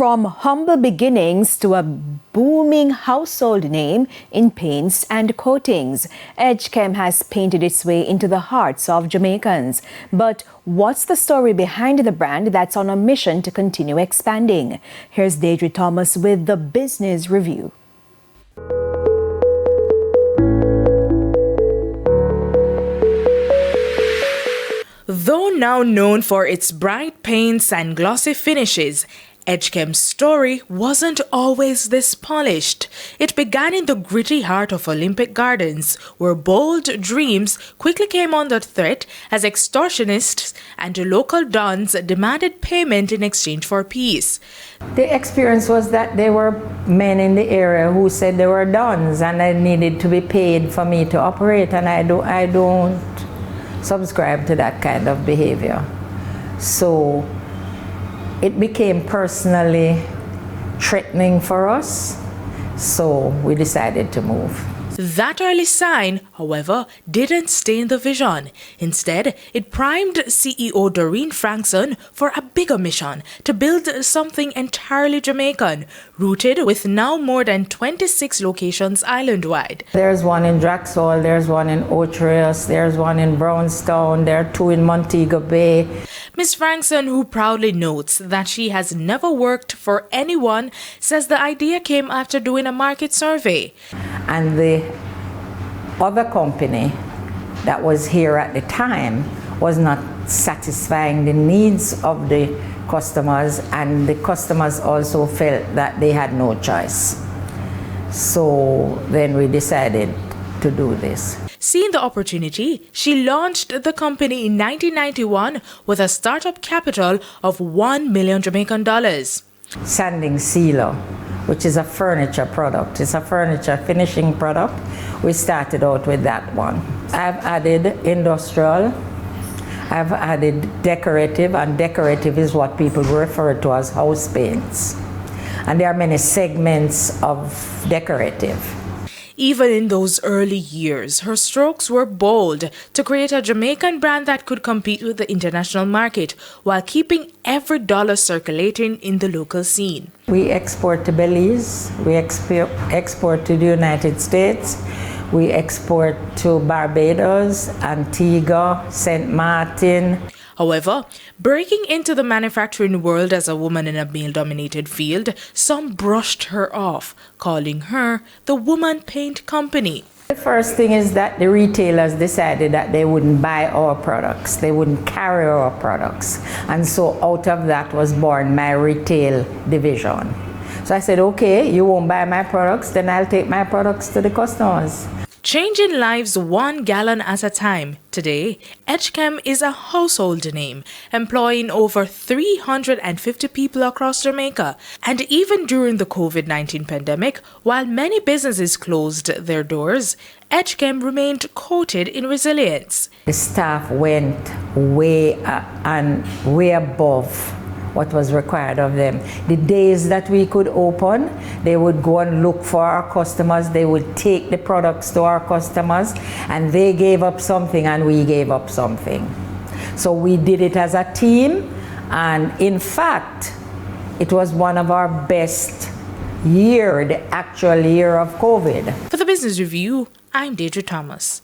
From humble beginnings to a booming household name in paints and coatings, Edgechem has painted its way into the hearts of Jamaicans. But what's the story behind the brand that's on a mission to continue expanding? Here's Deirdre Thomas with the Business Review. Though now known for its bright paints and glossy finishes, Edgechem's story wasn't always this polished. It began in the gritty heart of Olympic Gardens, where bold dreams quickly came under threat as extortionists and local dons demanded payment in exchange for peace. The experience was that there were men in the area who said they were dons and they needed to be paid for me to operate, and I don't subscribe to that kind of behavior. So it became personally threatening for us, so we decided to move. That early sign, however, didn't stain the vision. Instead, it primed CEO Doreen Frankson for a bigger mission to build something entirely Jamaican, rooted with now more than 26 locations island-wide. There's one in Draxall, there's one in Otrius, there's one in Brownstown, there are two in Montego Bay. Ms. Frankson, who proudly notes that she has never worked for anyone, says the idea came after doing a market survey. And the other company that was here at the time was not satisfying the needs of the customers, and the customers also felt that they had no choice. So then we decided to do this. Seeing the opportunity, she launched the company in 1991 with a startup capital of $1 million Jamaican dollars. Sanding sealer, which is a furniture product. It's a furniture finishing product. We started out with that one. I've added industrial, I've added decorative, and decorative is what people refer to as house paints. And there are many segments of decorative. Even in those early years, her strokes were bold to create a Jamaican brand that could compete with the international market while keeping every dollar circulating in the local scene. We export to Belize, we export to the United States, we export to Barbados, Antigua, St. Martin. However, breaking into the manufacturing world as a woman in a male-dominated field, some brushed her off, calling her the Woman Paint Company. The first thing is that the retailers decided that they wouldn't buy our products, they wouldn't carry our products. And so out of that was born my retail division. So I said, okay, you won't buy my products, then I'll take my products to the customers. Changing lives 1 gallon at a time. Today, Edgechem is a household name, employing over 350 people across Jamaica. And even during the COVID-19 pandemic, while many businesses closed their doors, Edgechem remained coated in resilience. The staff went way above what was required of them. The days that we could open, they would go and look for our customers, they would take the products to our customers, and they gave up something and we gave up something. So we did it as a team, and in fact, it was one of our best years, the actual year of COVID. For the Business Review, I'm Deirdre Thomas.